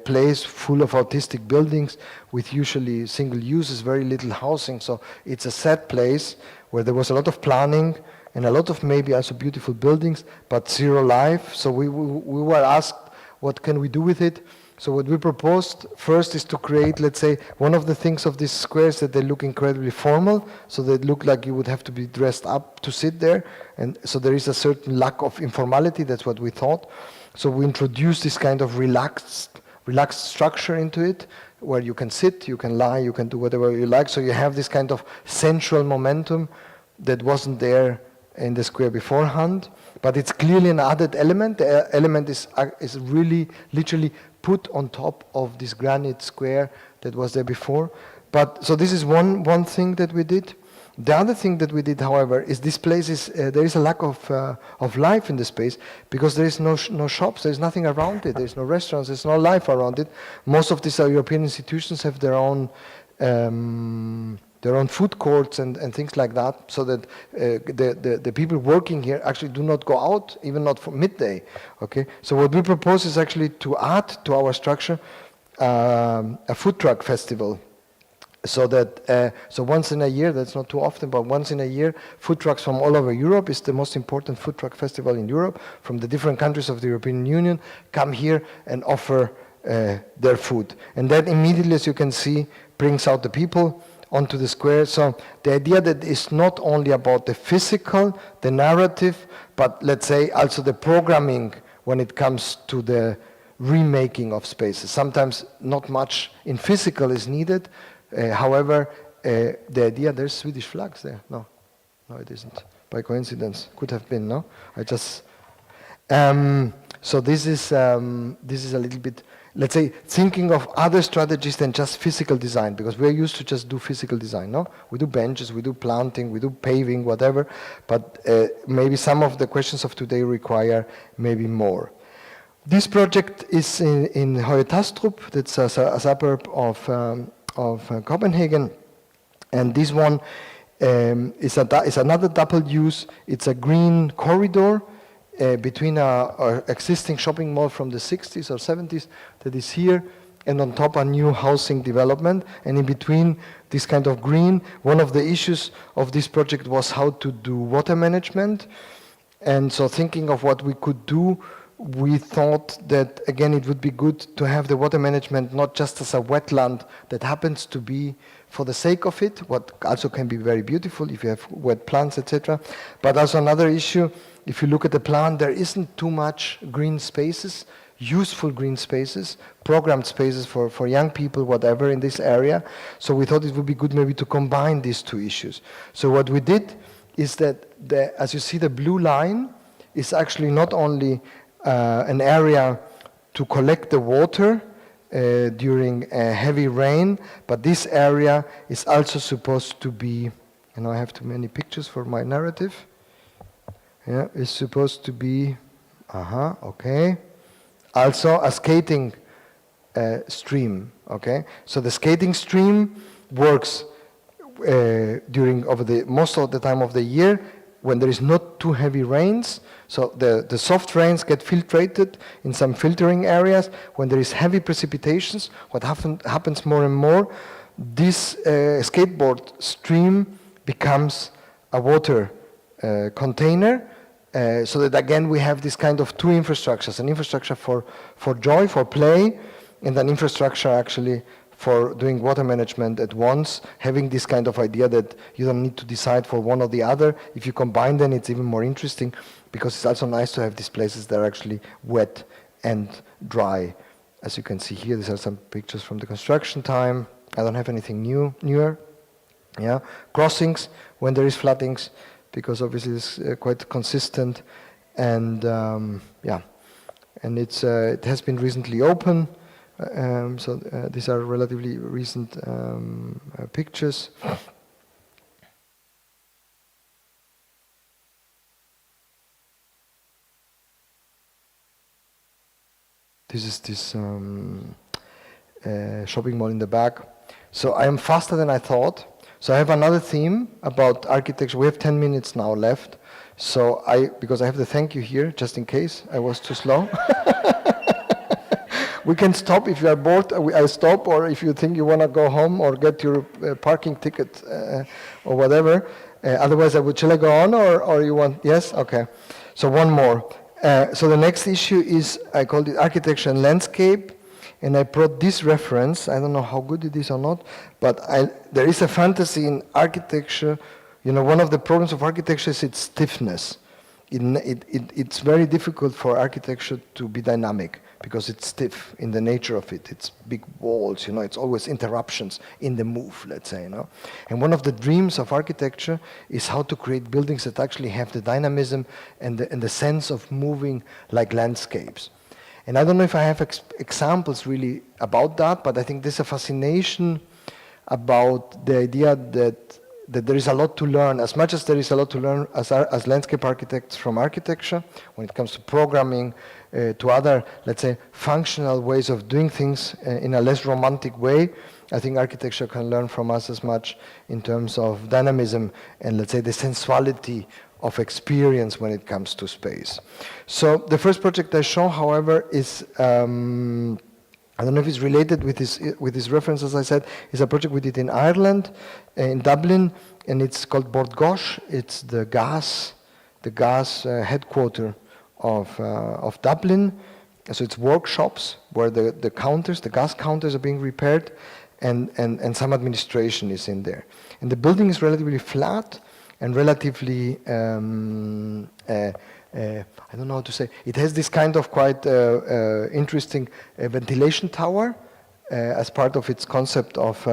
place full of autistic buildings with usually single uses, very little housing. So it's a sad place where there was a lot of planning and a lot of maybe also beautiful buildings, but zero life. So we were asked, what can we do with it? So what we proposed first is to create, let's say, one of the things of these squares that they look incredibly formal, so they look like you would have to be dressed up to sit there, and so there is a certain lack of informality. That's what we thought. So we introduced this kind of relaxed structure into it, where you can sit, you can lie, you can do whatever you like. So you have this kind of sensual momentum that wasn't there in the square beforehand, but it's clearly an added element. The element is really literally put on top of this granite square that was there before. But so this is one thing that we did. The other thing that we did, however, is this place is there is a lack of life in the space because there is no shops, there is nothing around it, there is no restaurants, there is no life around it. Most of these European institutions have their own food courts and things like that, so that the people working here actually do not go out, even not for midday. Okay, so what we propose is actually to add to our structure a food truck festival. So that so once in a year, that's not too often, but once in a year, food trucks from all over Europe, is the most important food truck festival in Europe, from the different countries of the European Union, come here and offer their food. And that immediately, as you can see, brings out the people onto the square. So the idea that it's not only about the physical, the narrative, but let's say also the programming when it comes to the remaking of spaces. Sometimes not much in physical is needed. However, the idea, there's Swedish flags there. No, it isn't. By coincidence, could have been. No, I just. So this is a little bit, let's say, thinking of other strategies than just physical design, because we're used to just do physical design. No, we do benches, we do planting, we do paving, whatever. But maybe some of the questions of today require maybe more. This project is in Høje-Tastrup. That's a suburb of Copenhagen, and this one is another double use. It's a green corridor between our existing shopping mall from the 60s or 70s that is here, and on top a new housing development, and in between this kind of green. One of the issues of this project was how to do water management, and so thinking of what we could do, we thought that, again, it would be good to have the water management not just as a wetland that happens to be for the sake of it, what also can be very beautiful if you have wet plants, etc. But also another issue, if you look at the plan, there isn't too much green spaces, useful green spaces, programmed spaces for young people, whatever, in this area. So we thought it would be good maybe to combine these two issues. So what we did is that, as you see, the blue line is actually not only an area to collect the water during heavy rain, but this area is also supposed to be, and I have too many pictures for my narrative. Yeah, it's supposed to be, okay, also a skating stream. Okay, so the skating stream works during most of the time of the year when there is not too heavy rains. So the soft rains get filtrated in some filtering areas. When there is heavy precipitations, what happens more and more, this skateboard stream becomes a water container, so that again we have this kind of two infrastructures, an infrastructure for joy, for play, and an infrastructure actually for doing water management at once, having this kind of idea that you don't need to decide for one or the other. If you combine them, it's even more interesting, because it's also nice to have these places that are actually wet and dry As you can see here, these are some pictures from the construction time. I don't have anything newer. Yeah, crossings when there is floodings, because obviously it's quite consistent, and yeah, and it has been recently open. So these are relatively recent pictures. This is this shopping mall in the back. So I am faster than I thought. So I have another theme about architecture. We have 10 minutes now left. So because I have the thank you here, just in case I was too slow. We can stop if you are bored. I stop, or if you think you want to go home or get your parking ticket or whatever. Otherwise, shall I go on, or you want? Yes, okay. So one more. So the next issue is, I called it architecture and landscape, and I brought this reference. I don't know how good it is or not, but there is a fantasy in architecture. You know, one of the problems of architecture is its stiffness. It's very difficult for architecture to be dynamic, because it's stiff in the nature of it. It's big walls, you know, it's always interruptions in the move, let's say, you know. And one of the dreams of architecture is how to create buildings that actually have the dynamism and the sense of moving like landscapes. And I don't know if I have examples really about that, but I think there's a fascination about the idea that there is a lot to learn, as much as there is a lot to learn as landscape architects from architecture, when it comes to programming, to other, let's say, functional ways of doing things in a less romantic way. I think architecture can learn from us as much in terms of dynamism and, let's say, the sensuality of experience when it comes to space. So the first project I show, however, is I don't know if it's related with this reference, as I said, is a project we did in Ireland, in Dublin, and it's called Borges. It's the gas headquarter of Dublin. So it's workshops where the gas counters are being repaired, and some administration is in there. And the building is relatively flat and relatively I don't know how to say. It has this kind of quite interesting ventilation tower as part of its concept of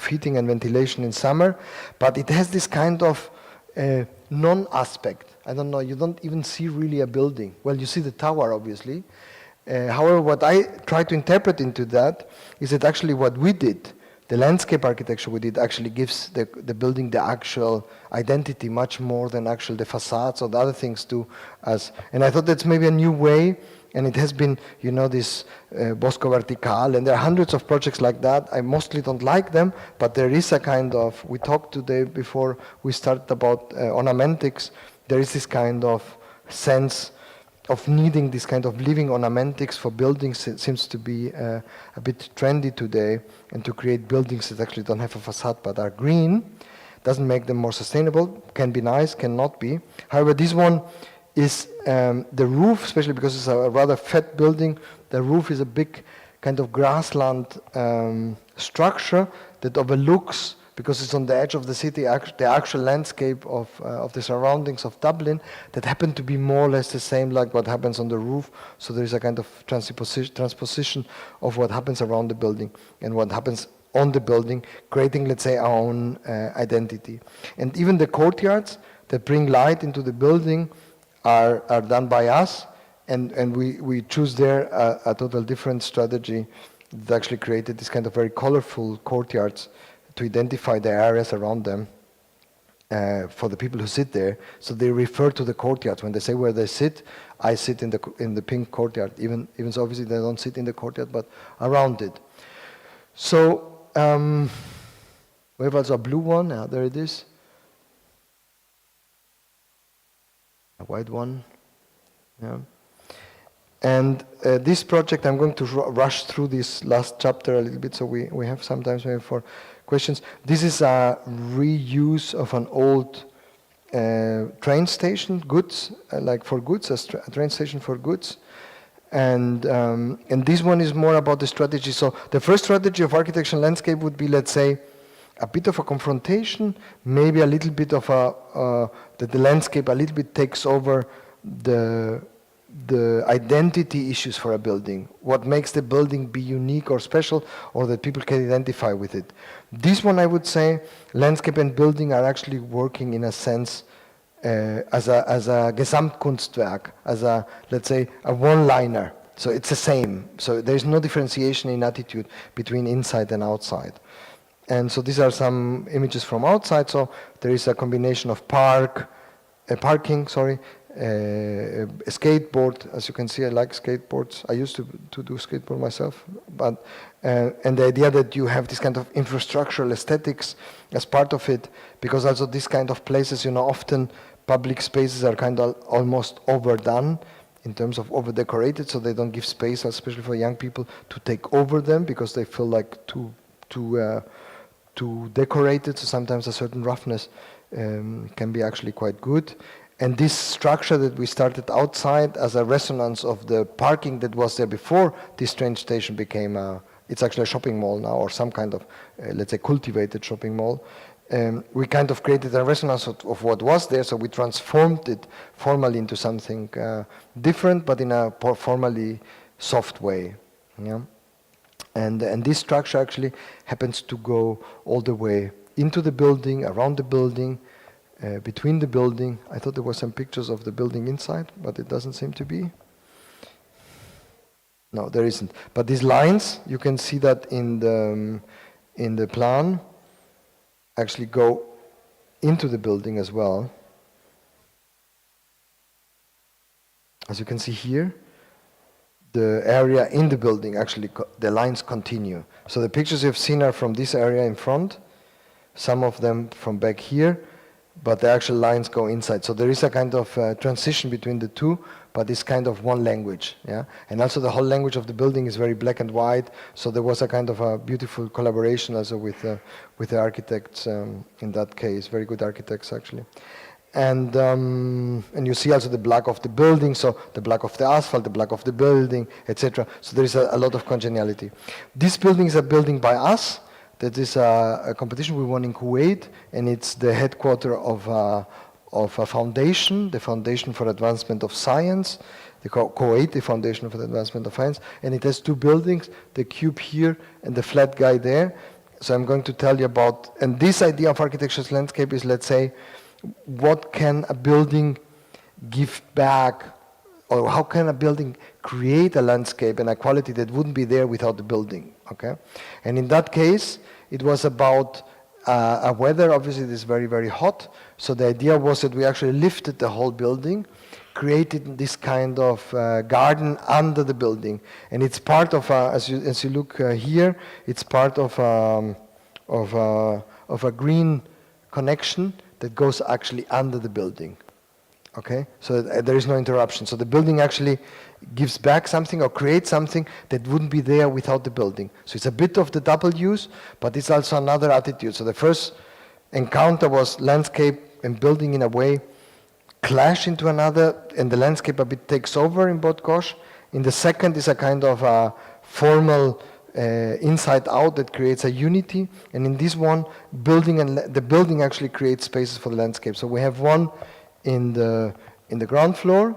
heating and ventilation in summer, but it has this kind of non-aspect. I don't know, you don't even see really a building. Well, you see the tower, obviously. However, what I try to interpret into that is that actually what we did, the landscape architecture we did, actually gives the building the actual identity much more than actually the facades or the other things do. And I thought that's maybe a new way, and it has been, you know, this Bosco Vertical, and there are hundreds of projects like that. I mostly don't like them, but there is a kind of, we talked today before we started about ornamentics, there is this kind of sense of needing this kind of living ornamentics for buildings. It seems to be a bit trendy today, and to create buildings that actually don't have a facade but are green doesn't make them more sustainable. Can be nice, cannot be. However, this one is the roof, especially because it's a rather fat building, the roof is a big kind of grassland structure that overlooks, because it's on the edge of the city, the actual landscape of the surroundings of Dublin that happen to be more or less the same like what happens on the roof. So there is a kind of transposition of what happens around the building and what happens on the building, creating, let's say, our own identity. And even the courtyards that bring light into the building are done by us, and we choose there a total different strategy that actually created this kind of very colorful courtyards to identify the areas around them for the people who sit there. So they refer to the courtyards. When they say where they sit, I sit in the pink courtyard. Even so, obviously they don't sit in the courtyard, but around it. So we have also a blue one. There it is. A white one. Yeah. And this project, I'm going to rush through this last chapter a little bit, so we have some time maybe for questions. This is a reuse of an old train station, goods, like for goods, a train station for goods. And this one is more about the strategy. So the first strategy of architecture and landscape would be, let's say, a bit of a confrontation, maybe a little bit of that the landscape a little bit takes over the the identity issues for a building, what makes the building be unique or special, or that people can identify with it. This one, I would say, landscape and building are actually working in a sense as a Gesamtkunstwerk, as a, let's say, a one-liner. So it's the same. So there's no differentiation in attitude between inside and outside. And so these are some images from outside. So there is a combination of parking, a skateboard. As you can see, I like skateboards. I used to do skateboard myself. But and the idea that you have this kind of infrastructural aesthetics as part of it, because also this kind of places, you know, often public spaces are kind of almost overdone in terms of over-decorated, so they don't give space, especially for young people, to take over them because they feel like too decorated. So sometimes a certain roughness can be actually quite good. And this structure that we started outside as a resonance of the parking that was there before this train station became it's actually a shopping mall now, or some kind of, let's say, cultivated shopping mall. We kind of created a resonance of what was there, so we transformed it formally into something different, but in a formally soft way. Yeah? And this structure actually happens to go all the way into the building, around the building, between the building. I thought there were some pictures of the building inside, but it doesn't seem to be. No, there isn't. But these lines, you can see that in the plan, actually go into the building as well. As you can see here, the area in the building, actually, the lines continue. So the pictures you've seen are from this area in front, some of them from back here, but the actual lines go inside. So there is a kind of transition between the two, but it's kind of one language. Yeah? And also the whole language of the building is very black and white, so there was a kind of a beautiful collaboration also with the architects in that case, very good architects actually. And you see also the black of the building, so the black of the asphalt, the black of the building, etc. So there is a lot of congeniality. This building is a building by us. That is a competition we won in Kuwait, and it's the headquarter of a foundation, the Foundation for Advancement of Science, the Kuwaiti Foundation for the Advancement of Science, and it has two buildings, the cube here and the flat guy there. So I'm going to tell you about, and this idea of architecture's landscape is, let's say, what can a building give back, or how can a building create a landscape and a quality that wouldn't be there without the building, okay? And in that case, it was about a weather, obviously it is very, very hot, so the idea was that we actually lifted the whole building, created this kind of garden under the building, and it's part of, as you look here, it's part of a green connection that goes actually under the building. Okay, so there is no interruption. So the building actually gives back something or creates something that wouldn't be there without the building. So it's a bit of the double use, but it's also another attitude. So the first encounter was landscape and building in a way clash into another, and the landscape a bit takes over in Borges. In the second is a kind of a formal inside out that creates a unity, and in this one, the building actually creates spaces for the landscape. So we have one in the ground floor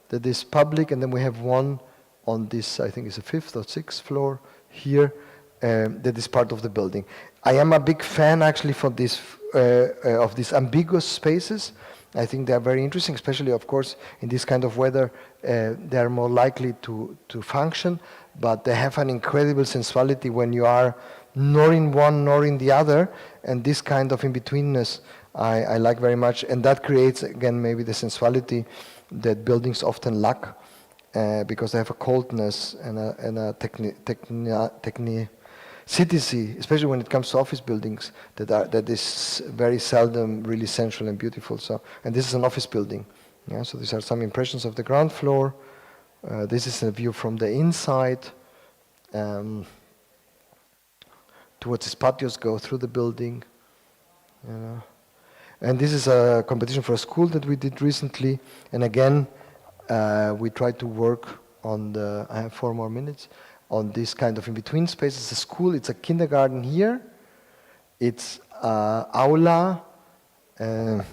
that is public, and then we have one on this, I think it's the 5th or 6th floor here, that is part of the building. I am a big fan actually for this of these ambiguous spaces. I think they are very interesting, especially of course in this kind of weather they are more likely to function, but they have an incredible sensuality when you are nor in one nor in the other, and this kind of in-betweenness I like very much, and that creates again maybe the sensuality that buildings often lack, because they have a coldness and a technicity, especially when it comes to office buildings, that is very seldom really sensual and beautiful. So, and this is an office building. Yeah, so these are some impressions of the ground floor. This is a view from the inside. Towards these patios go through the building. And this is a competition for a school that we did recently. And again, we tried to work on the, I have 4 more minutes, on this kind of in-between space. It's a school, it's a kindergarten here. It's aula and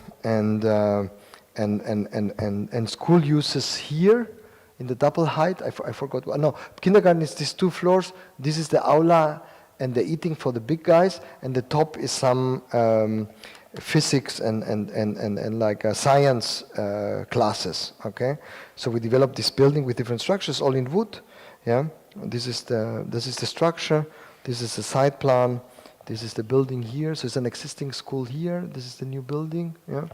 school uses here. in the double height. I forgot. No, kindergarten is these 2 floors. This is the aula and the eating for the big guys, and the top is some physics and like science classes. Okay, so we developed this building with different structures, all in wood. Yeah, this is the structure. This is the site plan. This is the building here. So it's an existing school here. This is the new building. Yeah,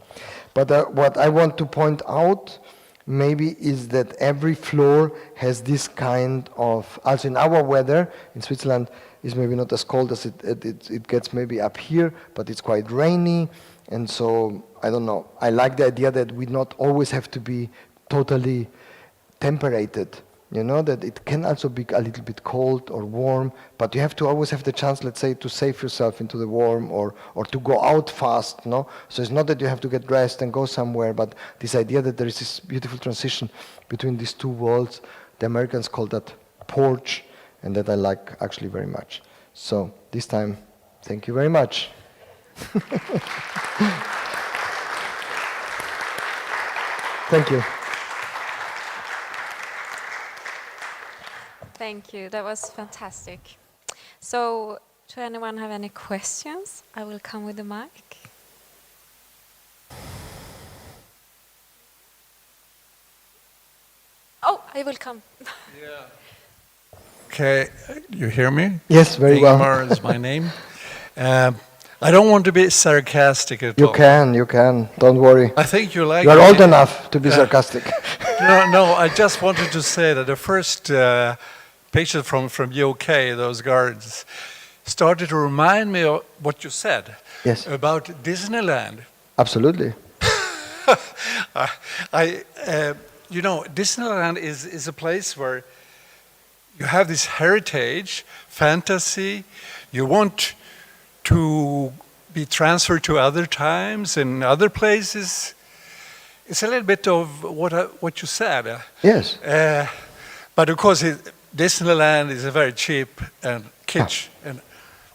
but what I want to point out maybe is that every floor has this kind of, also in our weather, in Switzerland, is maybe not as cold as it gets maybe up here, but it's quite rainy. And so, I don't know, I like the idea that we not always have to be totally temperated. You know, that it can also be a little bit cold or warm, but you have to always have the chance, let's say, to save yourself into the warm or to go out fast, no? So it's not that you have to get dressed and go somewhere, but this idea that there is this beautiful transition between these 2 worlds, the Americans call that porch, and that I like actually very much. So this time, thank you very much. Thank you. Thank you. That was fantastic. So, do anyone have any questions? I will come with the mic. Oh, I will come. Yeah. Okay, you hear me? Yes, very well. Ingmar is my name. I don't want to be sarcastic at all. You can, don't worry. I think you like You are it. old enough to be sarcastic. No, I just wanted to say that the first picture from UK, those gardens, started to remind me of what you said. Yes. About Disneyland. Absolutely. You know, Disneyland is a place where you have this heritage, fantasy, you want to be transferred to other times and other places. It's a little bit of what you said. Yes. But of course, Disneyland is a very cheap and kitsch and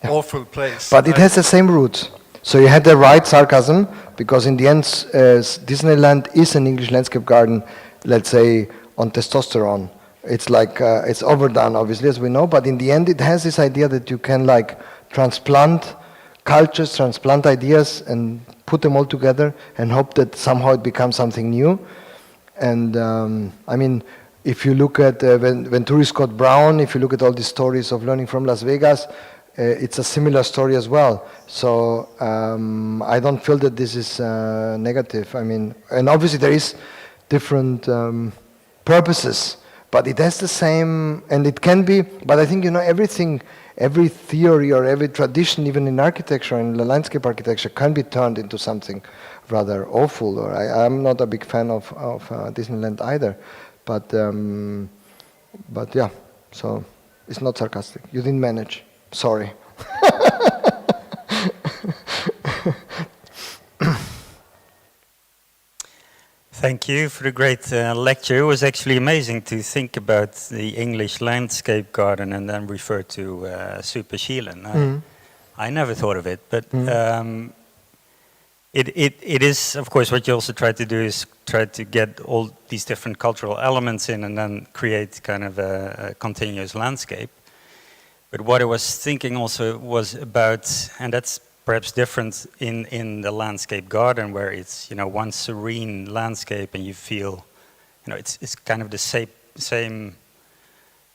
awful place. But it has the same roots. So you had the right sarcasm, because in the end, Disneyland is an English landscape garden, let's say, on testosterone. It's like, it's overdone, obviously, as we know, but in the end, it has this idea that you can like transplant cultures, transplant ideas, and put them all together and hope that somehow it becomes something new. And I mean, if you look at when tourists got brown, if you look at all these stories of learning from Las Vegas, it's a similar story as well. So I don't feel that this is negative. I mean, and obviously there is different purposes, but it has the same, and it can be, but I think, you know, everything, every theory or every tradition, even in architecture, in landscape architecture, can be turned into something rather awful. Or I'm not a big fan of Disneyland either, but yeah, so it's not sarcastic. You didn't manage. Sorry. Thank you for the great lecture. It was actually amazing to think about the English landscape garden and then refer to Super Sheelan. I never thought of it, but it is, of course, what you also try to do is try to get all these different cultural elements in and then create kind of a continuous landscape. But what I was thinking also was about, and that's perhaps different in the landscape garden, where it's, you know, one serene landscape and you feel, you know, it's kind of the same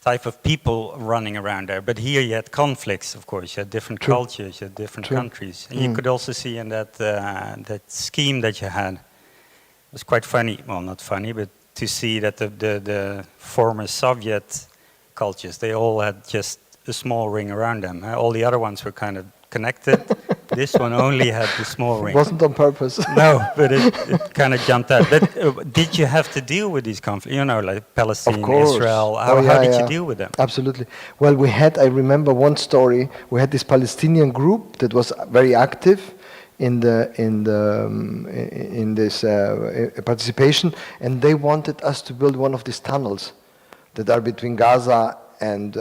type of people running around there. But here you had conflicts, of course. You had different cultures, you had different countries. And you could also see in that that scheme that you had, it was quite funny, well, not funny, but to see that the former Soviet cultures, they all had just a small ring around them. All the other ones were kind of connected. This one only had the small ring. It wasn't on purpose. No, but it kind of jumped out. But did you have to deal with these conflicts? You know, like Palestine, Israel. How did you deal with them? Absolutely. Well, we had, I remember one story, we had this Palestinian group that was very active in this participation, and they wanted us to build one of these tunnels that are between Gaza and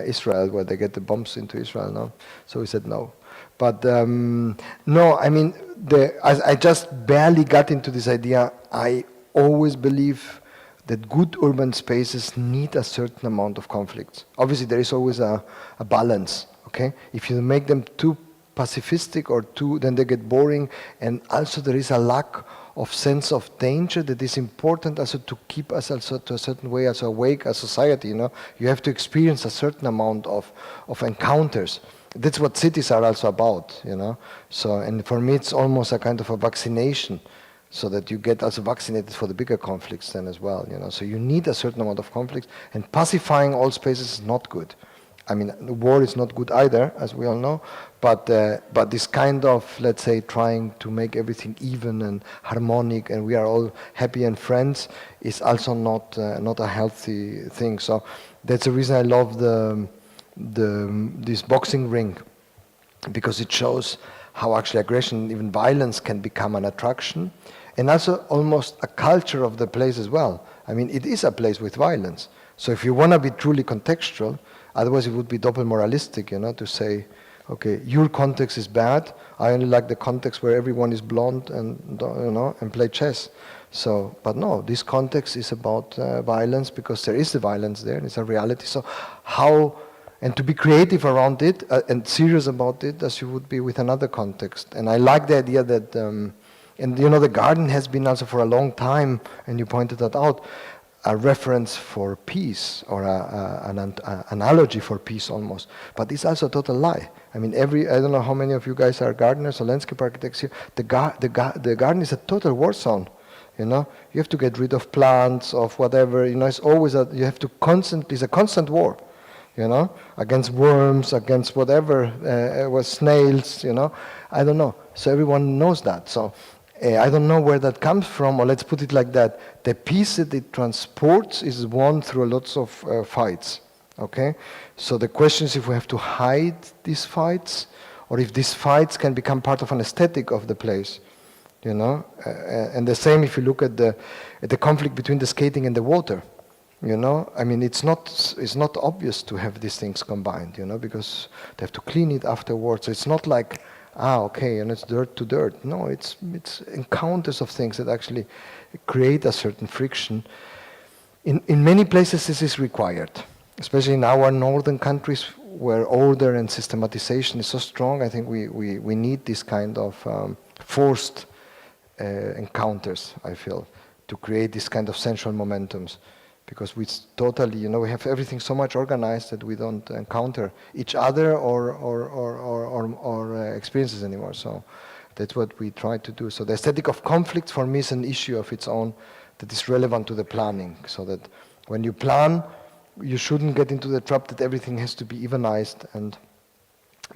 Israel, where they get the bombs into Israel now. So we said no. But no, I mean, I just barely got into this idea. I always believe that good urban spaces need a certain amount of conflicts. Obviously, there is always a balance, okay? If you make them too pacifistic or too, then they get boring, and also there is a lack of sense of danger that is important also to keep us also to a certain way also awake as society, you know? You have to experience a certain amount of encounters. That's what cities are also about, you know? So, and for me it's almost a kind of a vaccination, so that you get also vaccinated for the bigger conflicts then as well, you know? So you need a certain amount of conflicts, and pacifying all spaces is not good. I mean, the war is not good either, as we all know, but this kind of, let's say, trying to make everything even and harmonic and we are all happy and friends is also not a healthy thing. So that's the reason I love this boxing ring, because it shows how actually aggression, even violence, can become an attraction, and also almost a culture of the place as well. I mean, it is a place with violence. So if you want to be truly contextual, otherwise it would be double moralistic, you know, to say, okay, your context is bad, I only like the context where everyone is blonde and, you know, and play chess. So, but no, this context is about violence, because there is the violence there, and it's a reality. So how, and to be creative around it and serious about it as you would be with another context. And I like the idea that, and you know, the garden has been also for a long time, and you pointed that out, a reference for peace, or an analogy for peace almost. But it's also a total lie. I mean, I don't know how many of you guys are gardeners or landscape architects here. The garden is a total war zone. You know, you have to get rid of plants, of whatever. You know, it's always you have to it's a constant war. You know, against worms, against whatever, was snails. You know, I don't know. So everyone knows that. So. I don't know where that comes from, or let's put it like that. The peace that it transports is won through lots of fights, okay? So the question is if we have to hide these fights, or if these fights can become part of an aesthetic of the place, you know? And the same if you look at the conflict between the skating and the water, you know? I mean, it's not obvious to have these things combined, you know, because they have to clean it afterwards. So it's not like, okay, and it's dirt to dirt. No, it's encounters of things that actually create a certain friction. In many places this is required, especially in our northern countries where order and systematization is so strong. I think we need this kind of forced encounters, I feel, to create this kind of sensual momentums. Because we totally, you know, we have everything so much organized that we don't encounter each other or experiences anymore. So that's what we try to do. So the aesthetic of conflict for me is an issue of its own that is relevant to the planning. So that when you plan, you shouldn't get into the trap that everything has to be evenized,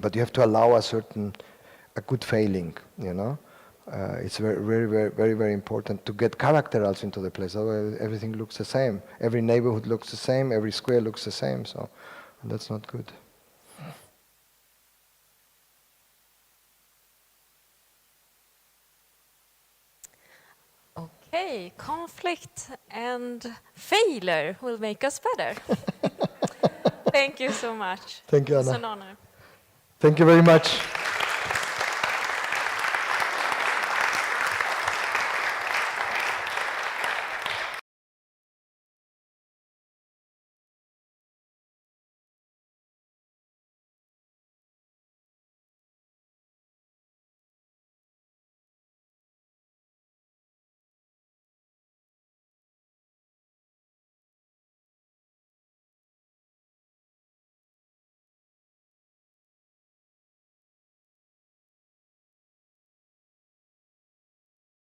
but you have to allow a good failing, you know. It's very important to get character also into the place. Otherwise, everything looks the same. Every neighborhood looks the same. Every square looks the same. So that's not good. Okay, conflict and failure will make us better. Thank you so much. Thank you, Anna. It's an honor. Thank you very much.